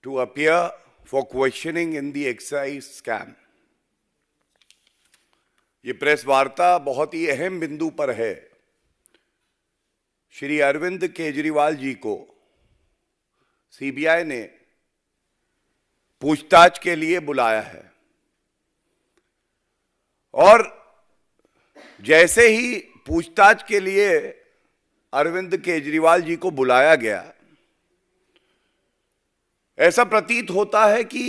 to appear for questioning in the excise scam. ये press वार्ता बहुत ही अहम बिंदु पर है। श्री अरविंद केजरीवाल जी को सीबीआई ने पूछताछ के लिए बुलाया है और जैसे ही पूछताछ के लिए अरविंद केजरीवाल जी को बुलाया गया, ऐसा प्रतीत होता है कि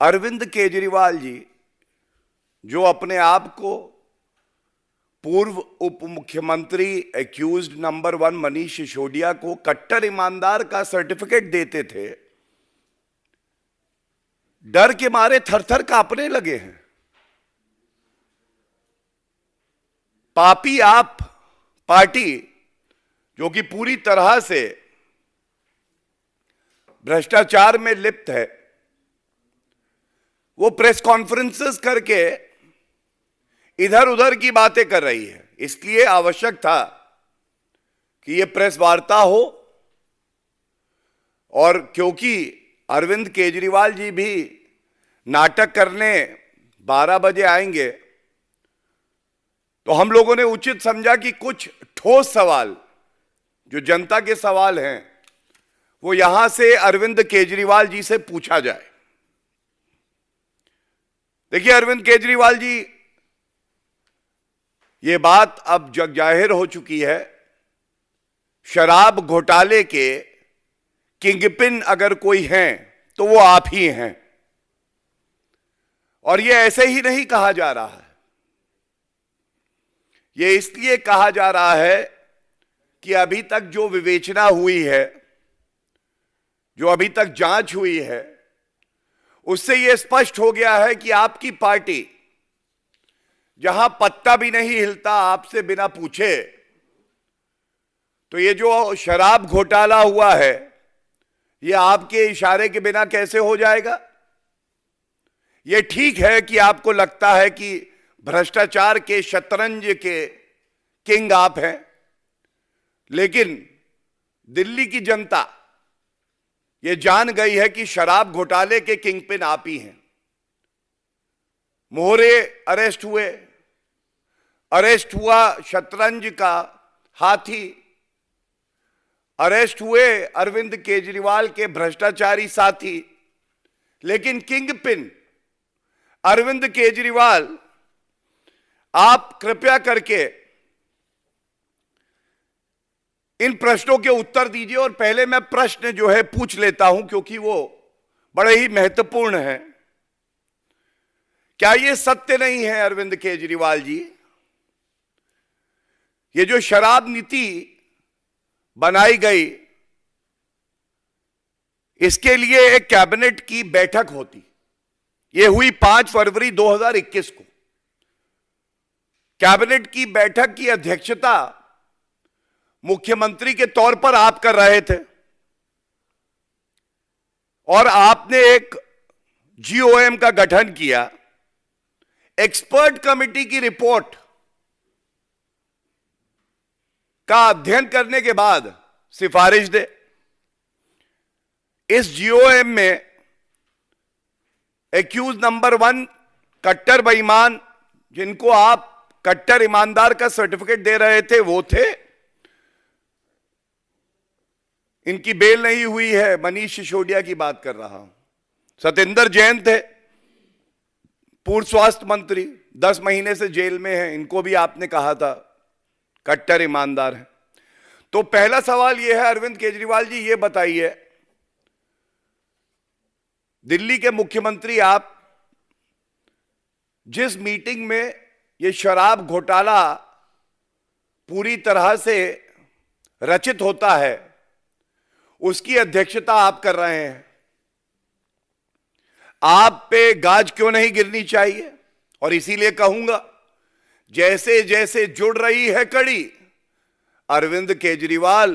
अरविंद केजरीवाल जी, जो अपने आप को पूर्व उप मुख्यमंत्री एक्यूज्ड नंबर 1 मनीष सिसोदिया को कट्टर ईमानदार का सर्टिफिकेट देते थे, डर के मारे थरथर कांपने लगे हैं। पापी आप पार्टी, जो कि पूरी तरह से भ्रष्टाचार में लिप्त है, वो प्रेस कॉन्फ्रेंसेस करके इधर उधर की बातें कर रही है। इसलिए आवश्यक था कि ये प्रेस वार्ता हो, और क्योंकि अरविंद केजरीवाल जी भी नाटक करने 12 बजे आएंगे, तो हम लोगों ने उचित समझा कि कुछ ठोस सवाल, जो जनता के सवाल हैं, वो यहां से अरविंद केजरीवाल जी से पूछा जाए। देखिए अरविंद केजरीवाल जी, ये बात अब जग जाहिर हो चुकी है, शराब घोटाले के किंगपिन अगर कोई हैं तो वो आप ही हैं। और ये ऐसे ही नहीं कहा जा रहा है, ये इसलिए कहा जा रहा है कि अभी तक जो विवेचना हुई है, जो अभी तक जांच हुई है, उससे यह स्पष्ट हो गया है कि आपकी पार्टी, जहां पत्ता भी नहीं हिलता आपसे बिना पूछे, तो ये जो शराब घोटाला हुआ है, ये आपके इशारे के बिना कैसे हो जाएगा? ये ठीक है कि आपको लगता है कि भ्रष्टाचार के शतरंज के किंग आप हैं, लेकिन दिल्ली की जनता ये जान गई है कि शराब घोटाले के किंगपिन आप ही हैं। मोहरे अरेस्ट हुआ शतरंज का हाथी, अरेस्ट हुए अरविंद केजरीवाल के भ्रष्टाचारी साथी, लेकिन किंगपिन अरविंद केजरीवाल, आप कृपया करके इन प्रश्नों के उत्तर दीजिए। और पहले मैं प्रश्न जो है पूछ लेता हूं, क्योंकि वो बड़े ही महत्वपूर्ण है। क्या ये सत्य नहीं है अरविंद केजरीवाल जी, ये जो शराब नीति बनाई गई, इसके लिए एक कैबिनेट की बैठक होती, ये हुई 5 फरवरी 2021 को। कैबिनेट की बैठक की अध्यक्षता मुख्यमंत्री के तौर पर आप कर रहे थे, और आपने एक जीओएम का गठन किया, एक्सपर्ट कमेटी की रिपोर्ट का अध्ययन करने के बाद सिफारिश दे। इस जीओएम में एक्यूज नंबर 1 कट्टर बेईमान, जिनको आप कट्टर ईमानदार का सर्टिफिकेट दे रहे थे, वो थे। इनकी बेल नहीं हुई है, मनीष सिसोदिया की बात कर रहा हूं। सत्येंद्र जैन थे, पूर्व स्वास्थ्य मंत्री, 10 महीने से जेल में हैं, इनको भी आपने कहा था कट्टर ईमानदार है। तो पहला सवाल यह है, अरविंद केजरीवाल जी, ये बताइए, दिल्ली के मुख्यमंत्री आप, जिस मीटिंग में ये शराब घोटाला पूरी तरह से रचित होता है, उसकी अध्यक्षता आप कर रहे हैं, आप पे गाज क्यों नहीं गिरनी चाहिए? और इसीलिए कहूंगा, जैसे जैसे जुड़ रही है कड़ी, अरविंद केजरीवाल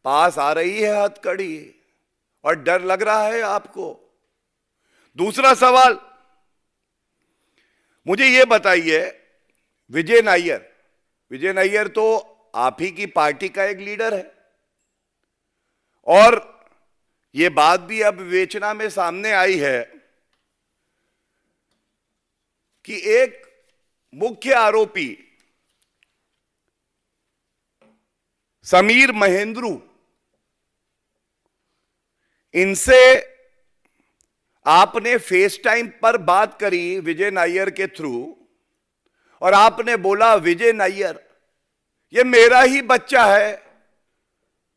पास आ रही है हथकड़ी, और डर लग रहा है आपको। दूसरा सवाल, मुझे यह बताइए, विजय नायर तो आप ही की पार्टी का एक लीडर है, और ये बात भी अब विवेचना में सामने आई है कि एक मुख्य आरोपी समीर महेंद्रू, इनसे आपने फेस टाइम पर बात करी विजय नायर के थ्रू, और आपने बोला विजय नायर ये मेरा ही बच्चा है,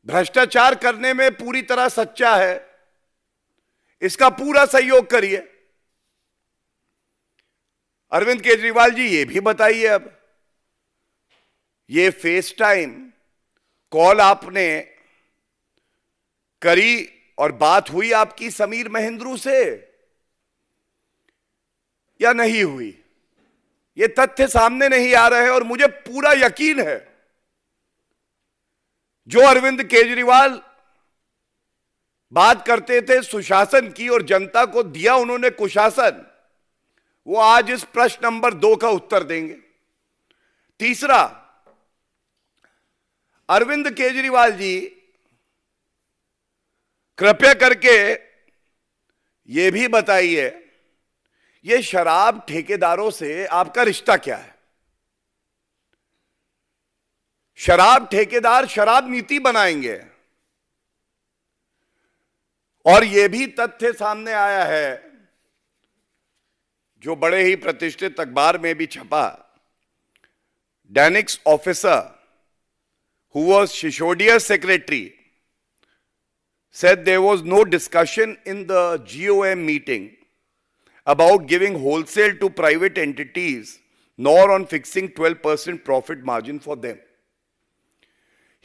भ्रष्टाचार करने में पूरी तरह सच्चा है, इसका पूरा सहयोग करिए। अरविंद केजरीवाल जी ये भी बताइए, अब ये फेस टाइम कॉल आपने करी और बात हुई आपकी समीर महेंद्रू से या नहीं हुई, ये तथ्य सामने नहीं आ रहे हैं। और मुझे पूरा यकीन है जो अरविंद केजरीवाल बात करते थे सुशासन की और जनता को दिया उन्होंने कुशासन, वो आज इस प्रश्न नंबर 2 का उत्तर देंगे। तीसरा, अरविंद केजरीवाल जी कृपया करके यह भी बताइए, ये शराब ठेकेदारों से आपका रिश्ता क्या है? शराब ठेकेदार शराब नीति बनाएंगे, और यह भी तथ्य सामने आया है जो बड़े ही प्रतिष्ठित अखबार में भी छपा, डैनिक्स officer who was Shisodia's secretary said there was no discussion in the GOM meeting about giving wholesale to private entities nor on fixing 12% profit margin for them.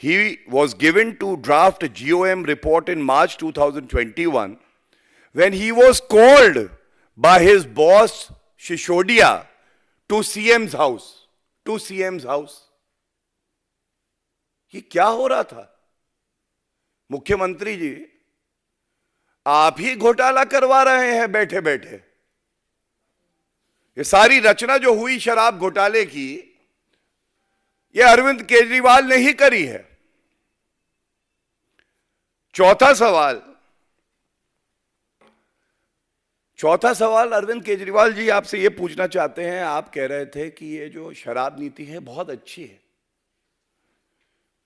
He was given to draft GOM report in March 2021 when he was called by his boss Shishodia to CM's house. ये क्या हो रहा था? मुख्यमंत्री जी आप ही घोटाला करवा रहे हैं बैठे बैठे। ये सारी रचना जो हुई शराब घोटाले की, ये अरविंद केजरीवाल ने ही करी है। चौथा सवाल अरविंद केजरीवाल जी आपसे ये पूछना चाहते हैं, आप कह रहे थे कि ये जो शराब नीति है बहुत अच्छी है,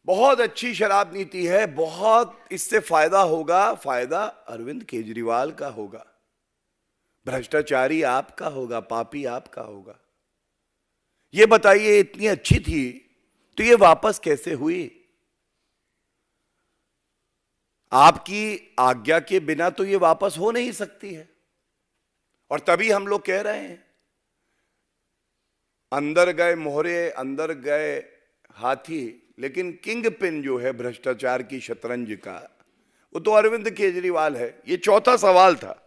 बहुत अच्छी शराब नीति है, बहुत इससे फायदा होगा, फायदा अरविंद केजरीवाल का होगा, भ्रष्टाचारी आपका होगा, पापी आपका होगा। ये बताइए, इतनी अच्छी थी तो ये वापस कैसे हुई? आपकी आज्ञा के बिना तो ये वापस हो नहीं सकती है। और तभी हम लोग कह रहे हैं अंदर गए मोहरे, अंदर गए हाथी, लेकिन किंग पिन जो है भ्रष्टाचार की शतरंज का, वो तो अरविंद केजरीवाल है। ये चौथा सवाल था,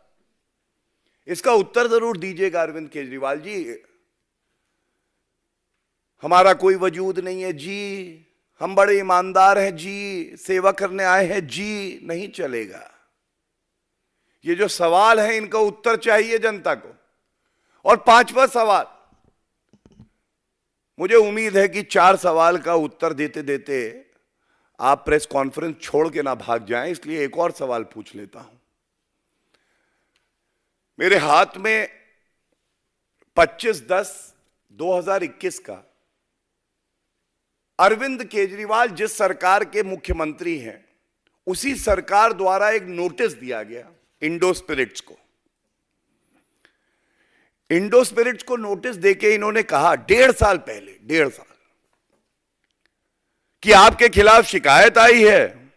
इसका उत्तर जरूर दीजिएगा अरविंद केजरीवाल जी। हमारा कोई वजूद नहीं है जी, हम बड़े ईमानदार हैं जी, सेवा करने आए हैं जी, नहीं चलेगा। ये जो सवाल है इनका उत्तर चाहिए जनता को। और पांचवा सवाल, मुझे उम्मीद है कि 4 सवाल का उत्तर देते देते आप प्रेस कॉन्फ्रेंस छोड़ के ना भाग जाएं, इसलिए एक और सवाल पूछ लेता हूं। मेरे हाथ में 25/10/2021 का अरविंद केजरीवाल जिस सरकार के मुख्यमंत्री हैं, उसी सरकार द्वारा एक नोटिस दिया गया इंडो स्पिरिट्स को। इंडो स्पिरिट्स को नोटिस देके इन्होंने कहा 1.5 साल पहले, 1.5 साल, कि आपके खिलाफ शिकायत आई है।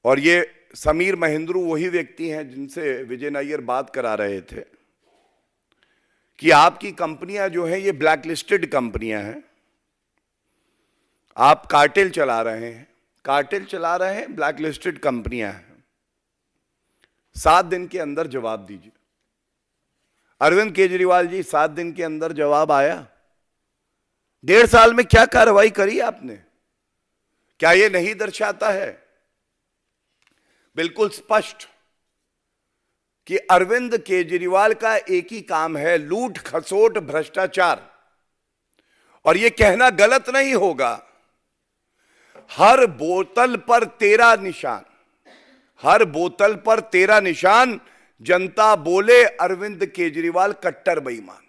और ये समीर महेंद्रू वही व्यक्ति हैं जिनसे विजय नायर बात करा रहे थे कि आपकी कंपनियां जो हैं ये ब्लैक लिस्टेड कंपनियां हैं, आप कार्टेल चला रहे हैं, ब्लैक लिस्टेड कंपनियां हैं। 7 दिन के अंदर जवाब दीजिए। अरविंद केजरीवाल जी 7 दिन के अंदर जवाब आया। 1.5 साल में क्या कार्रवाई करी आपने? क्या यह नहीं दर्शाता है बिल्कुल स्पष्ट कि अरविंद केजरीवाल का एक ही काम है, लूट खसोट भ्रष्टाचार। और यह कहना गलत नहीं होगा, हर बोतल पर तेरा निशान, हर बोतल पर तेरा निशान। जनता बोले अरविंद केजरीवाल कट्टर बेईमान,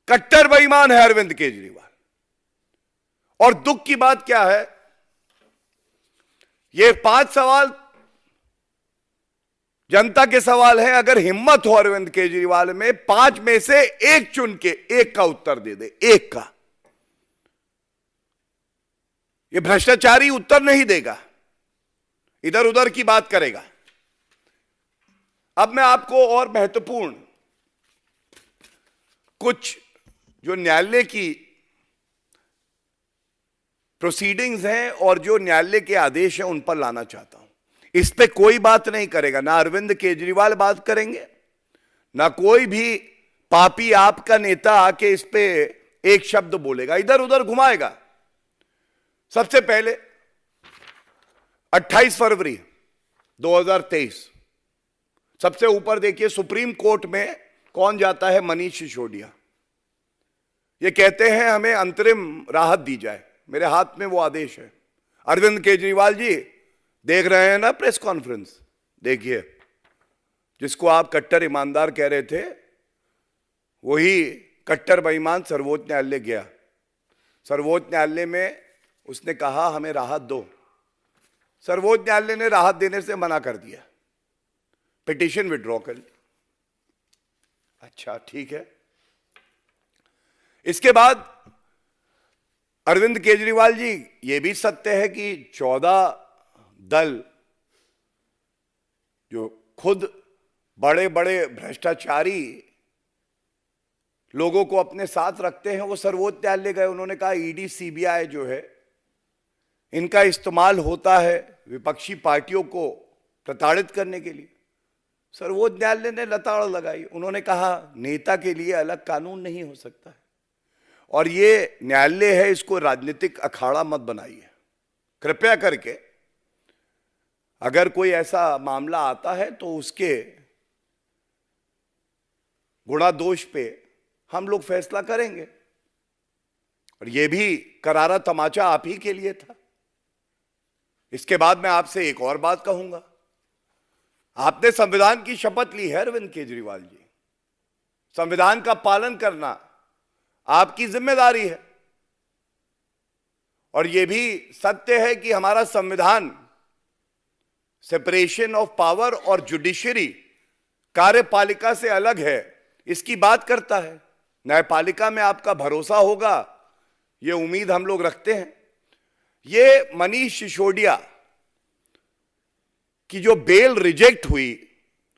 कट्टर बेईमान है अरविंद केजरीवाल। और दुख की बात क्या है, ये 5 सवाल जनता के सवाल हैं। अगर हिम्मत हो अरविंद केजरीवाल में 5 में से एक चुन के एक का उत्तर दे दे, एक का। ये भ्रष्टाचारी उत्तर नहीं देगा, इधर उधर की बात करेगा। अब मैं आपको और महत्वपूर्ण कुछ जो न्यायालय की प्रोसीडिंग्स हैं और जो न्यायालय के आदेश हैं उन पर लाना चाहता हूं। इस पे कोई बात नहीं करेगा, ना अरविंद केजरीवाल बात करेंगे, ना कोई भी पापी आपका नेता आके इस पे एक शब्द बोलेगा, इधर उधर घुमाएगा। सबसे पहले 28 फरवरी 2023, सबसे ऊपर देखिए, सुप्रीम कोर्ट में कौन जाता है? मनीष सिसोदिया। ये कहते हैं हमें अंतरिम राहत दी जाए, मेरे हाथ में वो आदेश है। अरविंद केजरीवाल जी देख रहे हैं ना प्रेस कॉन्फ्रेंस, देखिए, जिसको आप कट्टर ईमानदार कह रहे थे वही कट्टर बेईमान सर्वोच्च न्यायालय गया। सर्वोच्च न्यायालय में उसने कहा हमें राहत दो, सर्वोच्च न्यायालय ने राहत देने से मना कर दिया, पिटीशन विड्रॉ कर ली। अच्छा ठीक है। इसके बाद अरविंद केजरीवाल जी, यह भी सत्य है कि 14 दल जो खुद बड़े बड़े भ्रष्टाचारी लोगों को अपने साथ रखते हैं वो सर्वोच्च न्यायालय गए। उन्होंने कहा ईडी सीबीआई जो है इनका इस्तेमाल होता है विपक्षी पार्टियों को प्रताड़ित करने के लिए। सर्वोच्च न्यायालय ने लताड़ लगाई, उन्होंने कहा नेता के लिए अलग कानून नहीं हो सकता है और ये न्यायालय है, इसको राजनीतिक अखाड़ा मत बनाइए कृपया करके। अगर कोई ऐसा मामला आता है तो उसके गुणा दोष पे हम लोग फैसला करेंगे। और यह भी करारा तमाचा आप ही के लिए था। इसके बाद मैं आपसे एक और बात कहूंगा, आपने संविधान की शपथ ली है अरविंद केजरीवाल जी, संविधान का पालन करना आपकी जिम्मेदारी है। और यह भी सत्य है कि हमारा संविधान सेपरेशन ऑफ पावर और जुडिशरी कार्यपालिका से अलग है, इसकी बात करता है। न्यायपालिका में आपका भरोसा होगा, यह उम्मीद हम लोग रखते हैं। ये मनीष सिसोदिया की जो बेल रिजेक्ट हुई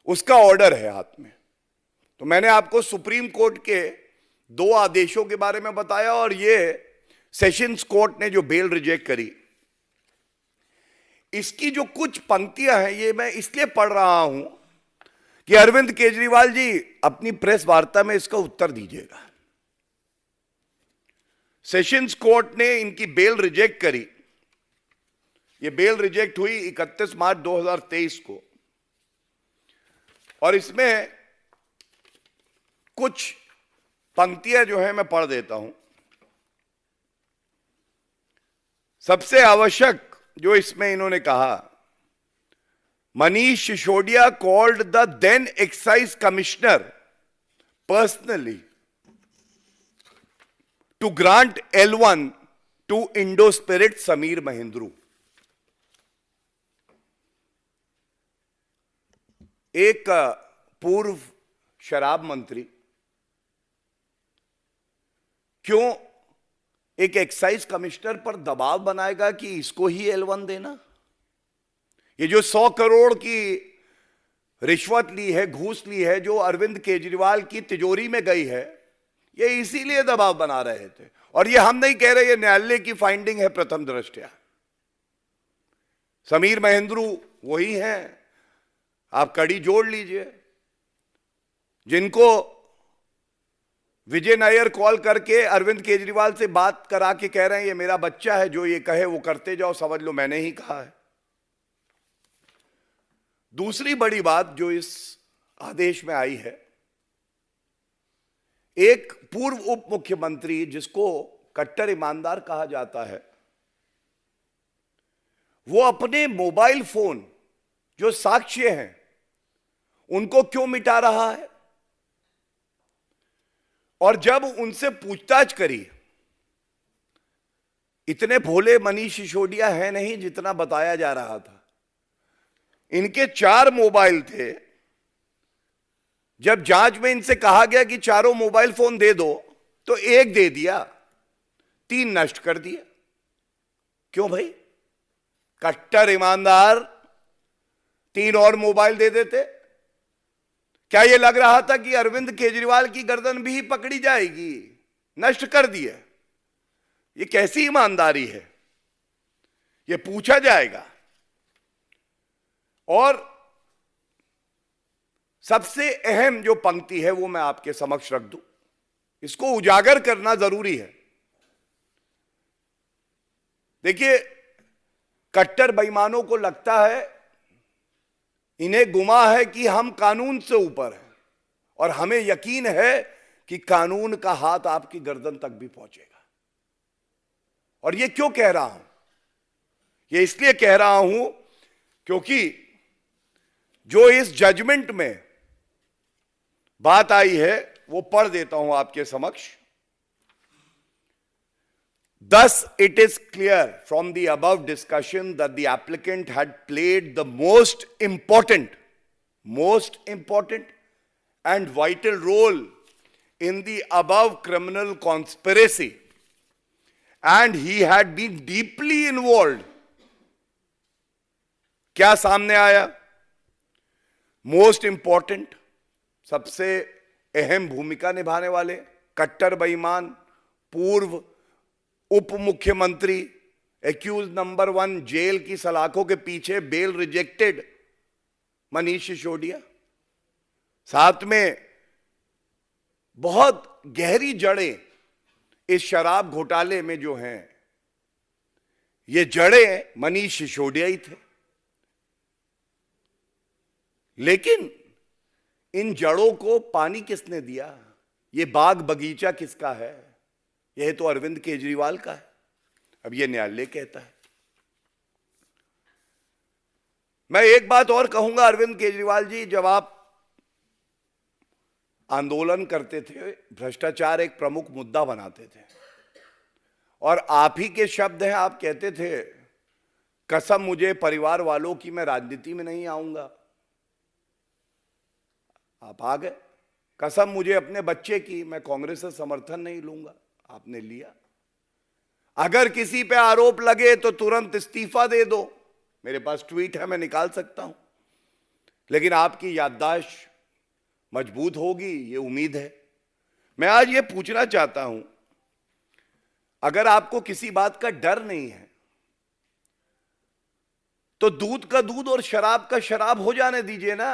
उसका ऑर्डर है हाथ में। तो मैंने आपको सुप्रीम कोर्ट के 2 आदेशों के बारे में बताया और ये सेशंस कोर्ट ने जो बेल रिजेक्ट करी, इसकी जो कुछ पंक्तियां हैं ये मैं इसलिए पढ़ रहा हूं कि अरविंद केजरीवाल जी अपनी प्रेस वार्ता में इसका उत्तर दीजिएगा। सेशंस कोर्ट ने इनकी बेल रिजेक्ट करी। ये बेल रिजेक्ट हुई 31 मार्च 2023 को और इसमें कुछ पंक्तियां जो है मैं पढ़ देता हूं। सबसे आवश्यक जो इसमें इन्होंने कहा, Manish Sisodia called the then excise commissioner personally to grant L1 to Indospirit Sameer Mahendru. एक पूर्व शराब मंत्री क्यों एक एक्साइज कमिश्नर पर दबाव बनाएगा कि इसको ही L1 देना? ये जो 100 करोड़ की रिश्वत ली है, घूस ली है, जो अरविंद केजरीवाल की तिजोरी में गई है, ये इसीलिए दबाव बना रहे थे। और ये हम नहीं कह रहे, ये न्यायालय की फाइंडिंग है प्रथम दृष्टया। समीर महेंद्रू वही हैं, आप कड़ी जोड़ लीजिए, जिनको विजय नायर कॉल करके अरविंद केजरीवाल से बात करा के कह रहे हैं ये मेरा बच्चा है, जो ये कहे वो करते जाओ, समझ लो मैंने ही कहा है। दूसरी बड़ी बात जो इस आदेश में आई है, एक पूर्व उप मुख्यमंत्री जिसको कट्टर ईमानदार कहा जाता है, वो अपने मोबाइल फोन जो साक्ष्य हैं उनको क्यों मिटा रहा है? और जब उनसे पूछताछ करी, इतने भोले मनीष सिसोदिया है नहीं जितना बताया जा रहा था। इनके 4 मोबाइल थे। जब जांच में इनसे कहा गया कि चारों मोबाइल फोन दे दो, तो एक दे दिया, 3 नष्ट कर दिया। क्यों भाई? कट्टर ईमानदार 3 और मोबाइल दे देते। क्या यह लग रहा था कि अरविंद केजरीवाल की गर्दन भी पकड़ी जाएगी? नष्ट कर दिया। ये कैसी ईमानदारी है? ये पूछा जाएगा। और सबसे अहम जो पंक्ति है वो मैं आपके समक्ष रख दूं, इसको उजागर करना जरूरी है। देखिए, कट्टर बेईमानों को लगता है, इन्हें गुमा है कि हम कानून से ऊपर हैं, और हमें यकीन है कि कानून का हाथ आपकी गर्दन तक भी पहुंचेगा। और ये क्यों कह रहा हूं? ये इसलिए कह रहा हूं क्योंकि जो इस जजमेंट में बात आई है वो पढ़ देता हूं आपके समक्ष। Thus, it is clear from the above discussion that the applicant had played the most important and vital role in the above criminal conspiracy, and he had been deeply involved. क्या सामने आया? मोस्ट इंपॉर्टेंट, सबसे अहम भूमिका निभाने वाले, कट्टर बेईमान, पूर्व उप मुख्यमंत्री, एक्यूज नंबर 1, जेल की सलाखों के पीछे, बेल रिजेक्टेड मनीष सिसोदिया। साथ में बहुत गहरी जड़ें इस शराब घोटाले में जो हैं, ये जड़ें मनीष सिसोदिया ही थे। लेकिन इन जड़ों को पानी किसने दिया? ये बाग बगीचा किसका है? यह तो अरविंद केजरीवाल का है। अब यह न्यायालय कहता है। मैं एक बात और कहूंगा, अरविंद केजरीवाल जी, जब आप आंदोलन करते थे, भ्रष्टाचार एक प्रमुख मुद्दा बनाते थे, और आप ही के शब्द हैं, आप कहते थे, कसम मुझे परिवार वालों की, मैं राजनीति में नहीं आऊंगा। आप आ गए। कसम मुझे अपने बच्चे की, मैं कांग्रेस से समर्थन नहीं लूंगा। आपने लिया। अगर किसी पे आरोप लगे तो तुरंत इस्तीफा दे दो। मेरे पास ट्वीट है, मैं निकाल सकता हूं। लेकिन आपकी याददाश्त मजबूत होगी, ये उम्मीद है। मैं आज ये पूछना चाहता हूं, अगर आपको किसी बात का डर नहीं है तो दूध का दूध और शराब का शराब हो जाने दीजिए ना।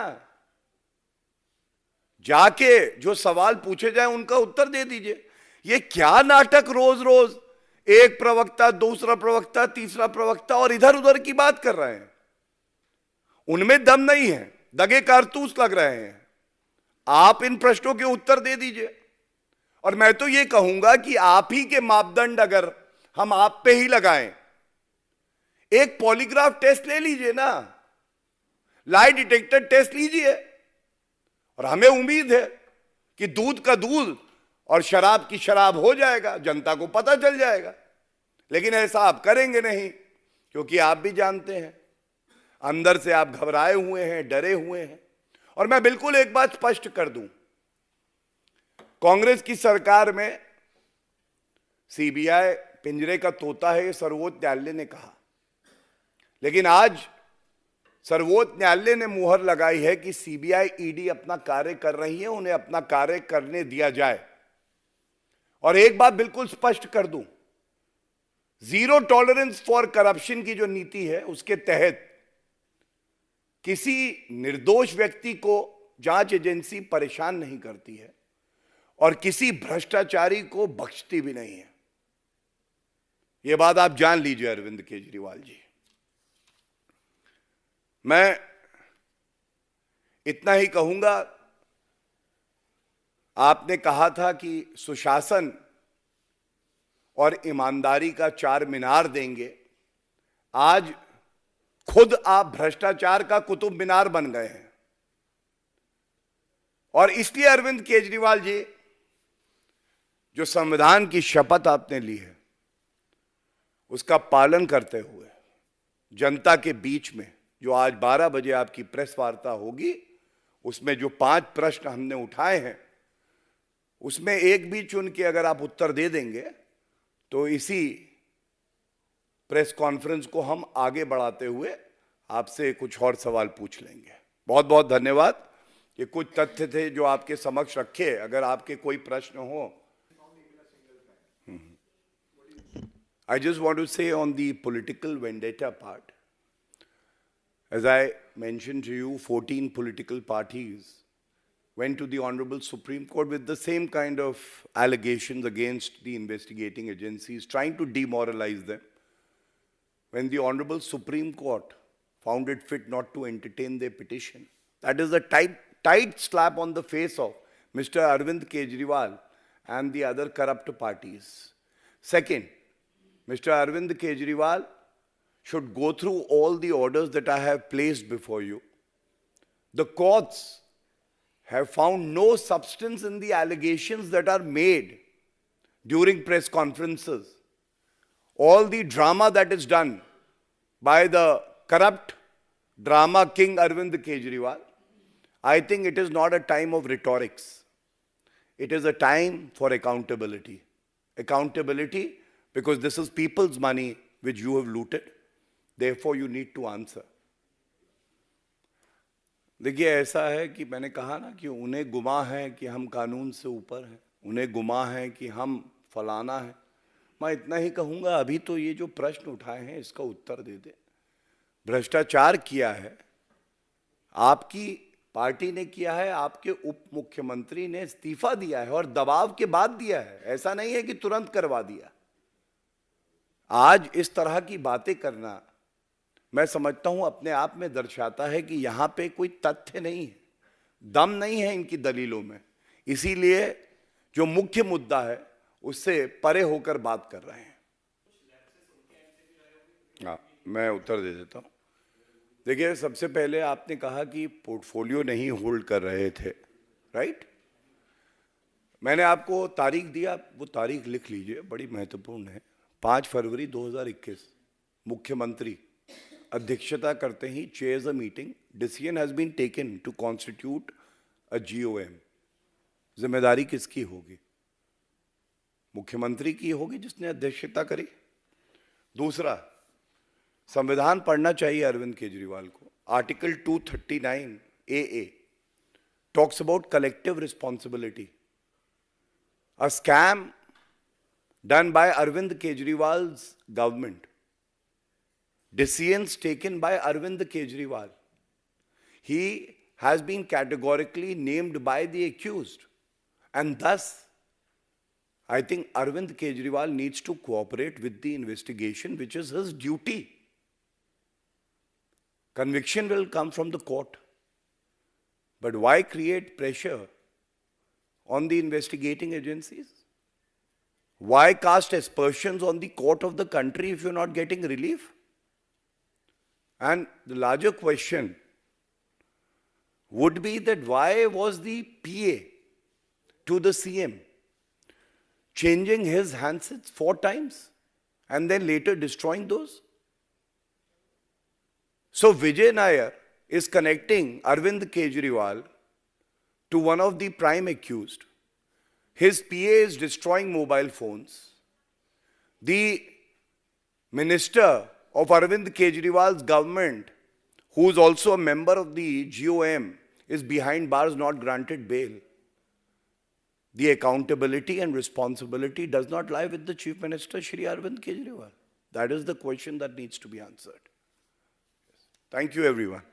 जाके जो सवाल पूछे जाए उनका उत्तर दे दीजिए। ये क्या नाटक, रोज रोज एक प्रवक्ता, दूसरा प्रवक्ता, तीसरा प्रवक्ता, और इधर उधर की बात कर रहे हैं। उनमें दम नहीं है, दगे कारतूस लग रहे हैं। आप इन प्रश्नों के उत्तर दे दीजिए। और मैं तो ये कहूंगा कि आप ही के मापदंड अगर हम आप पे ही लगाएं, एक पॉलीग्राफ टेस्ट ले लीजिए ना, लाई डिटेक्टर टेस्ट लीजिए, और हमें उम्मीद है कि दूध का दूध और शराब की शराब हो जाएगा, जनता को पता चल जाएगा। लेकिन ऐसा आप करेंगे नहीं, क्योंकि आप भी जानते हैं अंदर से आप घबराए हुए हैं, डरे हुए हैं। और मैं बिल्कुल एक बात स्पष्ट कर दूं, कांग्रेस की सरकार में सीबीआई पिंजरे का तोता है, ये सर्वोच्च न्यायालय ने कहा। लेकिन आज सर्वोच्च न्यायालय ने मुहर लगाई है कि सीबीआई, ईडी अपना कार्य कर रही है, उन्हें अपना कार्य करने दिया जाए। और एक बात बिल्कुल स्पष्ट कर दूं, जीरो टॉलरेंस फॉर करप्शन की जो नीति है, उसके तहत किसी निर्दोष व्यक्ति को जांच एजेंसी परेशान नहीं करती है और किसी भ्रष्टाचारी को बख्शती भी नहीं है। यह बात आप जान लीजिए अरविंद केजरीवाल जी। मैं इतना ही कहूंगा, आपने कहा था कि सुशासन और ईमानदारी का चार मीनार देंगे। आज खुद आप भ्रष्टाचार का कुतुब मीनार बन गए हैं और इसलिए अरविंद केजरीवाल जी, जो संविधान की शपथ आपने ली है उसका पालन करते हुए जनता के बीच में जो आज 12 बजे आपकी प्रेस वार्ता होगी, उसमें जो 5 प्रश्न हमने उठाए हैं उसमें एक भी चुन के अगर आप उत्तर दे देंगे तो इसी प्रेस कॉन्फ्रेंस को हम आगे बढ़ाते हुए आपसे कुछ और सवाल पूछ लेंगे। बहुत बहुत धन्यवाद। ये कुछ तथ्य थे जो आपके समक्ष रखे। अगर आपके कोई प्रश्न हो। I just want to say on the political vendetta part, as I mentioned to you, 14 political parties went to the Honorable Supreme Court with the same kind of allegations against the investigating agencies, trying to demoralize them. When the Honorable Supreme Court found it fit not to entertain their petition, that is a tight slap on the face of Mr. Arvind Kejriwal and the other corrupt parties. Second, Mr. Arvind Kejriwal should go through all the orders that I have placed before you. The courts have found no substance in the allegations that are made during press conferences. All the drama that is done by the corrupt drama king Arvind Kejriwal, I think it is not a time of rhetorics. It is a time for accountability. Accountability because this is people's money which you have looted. Therefore, you need to answer. देखिए, ऐसा है कि मैंने कहा ना कि उन्हें गुमा है कि हम कानून से ऊपर हैं, उन्हें गुमा है कि हम फलाना है। मैं इतना ही कहूँगा, अभी तो ये जो प्रश्न उठाए हैं इसका उत्तर दे दे। भ्रष्टाचार किया है, आपकी पार्टी ने किया है, आपके उप मुख्यमंत्री ने इस्तीफा दिया है और दबाव के बाद दिया है। ऐसा नहीं है कि तुरंत करवा दिया। आज इस तरह की बातें करना मैं समझता हूं अपने आप में दर्शाता है कि यहां पे कोई तथ्य नहीं है, दम नहीं है इनकी दलीलों में। इसीलिए जो मुख्य मुद्दा है उससे परे होकर बात कर रहे हैं। हाँ, मैं उत्तर दे देता हूं। देखिए, सबसे पहले आपने कहा कि पोर्टफोलियो नहीं होल्ड कर रहे थे, राइट? मैंने आपको तारीख दिया, वो तारीख लिख लीजिए, बड़ी महत्वपूर्ण है। 5 फरवरी 2021 मुख्यमंत्री अध्यक्षता करते ही chairs a meeting, decision has been taken to constitute a GOM. जिम्मेदारी किसकी होगी? मुख्यमंत्री की होगी जिसने अध्यक्षता करी। दूसरा, संविधान पढ़ना चाहिए अरविंद केजरीवाल को। Article 239 AA talks about collective responsibility. A scam done by Arvind Kejriwal's government, decisions taken by Arvind Kejriwal. He has been categorically named by the accused, and thus I think Arvind Kejriwal needs to cooperate with the investigation, which is his duty. Conviction will come from the court, but why create pressure on the investigating agencies? Why cast aspersions on the court of the country if you're not getting relief? And the larger question would be that why was the PA to the CM changing his handsets 4 times and then later destroying those? So Vijay Nair is connecting Arvind Kejriwal to one of the prime accused. His PA is destroying mobile phones. The minister of Arvind Kejriwal's government, who is also a member of the GOM, is behind bars, not granted bail. The accountability and responsibility does not lie with the Chief Minister, Shri Arvind Kejriwal. That is the question that needs to be answered. Thank you, everyone.